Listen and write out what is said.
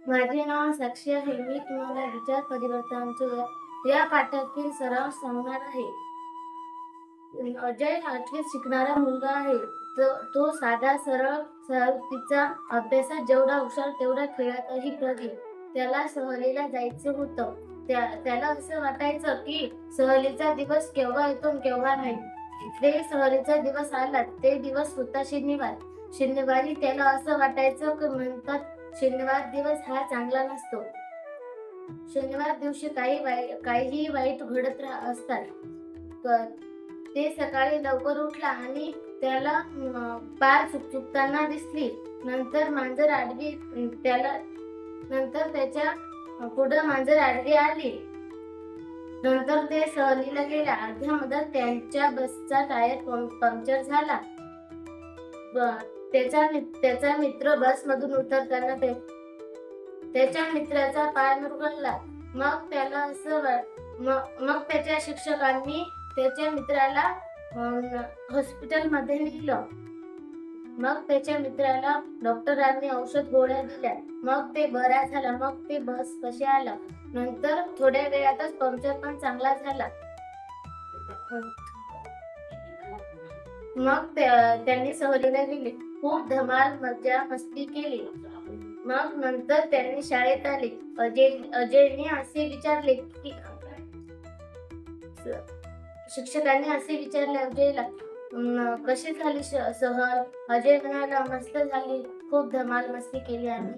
माझे नाव साक्षी आहे. मी तुम्हाला विचार परिवर्तनाच्या या पाठातील सराव सांगणार आहे. अजय 8वीत शिकणारा मुलगा आहे. तो साधा सरळ तिचा अभ्यासात जेवढा हुशार तेवढा खेळातही प्रगती. त्याला सहलीला जायचं होतं. त्याला असं वाटायचं की सहलीचा दिवस केव्हा येतो आणि केव्हा नाही. ते सहलीचा दिवस आला. ते दिवस होता शनिवार. शनिवारी त्याला असं वाटायचं की म्हणतात शनिवार दिवस हा चांगला नसतो. शनिवार दिवशी काहीही वाईट घडत असतात. ते सकाळी लवकर उठला आणि त्याला पाय चुकताना दिसली. नंतर मांजर आडवी नंतर त्याच्या पुढे मांजर आडवी आली. नंतर ते सहलीला गेल्या. अर्ध्या मधात त्यांच्या बसचा टायर पंक्चर झाला. त्याचा मित्र बसमधून उतरताना त्याच्या मित्राचा पाय मुरगळला. मग त्याच्या शिक्षकांनी त्याच्या मित्राला हॉस्पिटलमध्ये नेलं. मग त्याच्या मित्राला डॉक्टरांनी औषध गोळ्या दिल्या. मग ते बरा झाला. मग ते बस कशी आला. नंतर थोड्या वेळातच पंक्चर पण चांगला झाला. मग त्यांनी सहलीला गेले. खूप धमाल मजा मस्ती केली. मग नंतर त्यांनी शाळेत आले. अजयने असे विचारले की शिक्षकांनी असे विचारले अजयला, कशी झाली सहल? अजय म्हणाला, मस्त झाली. खूप धमाल मस्ती केली आम्ही.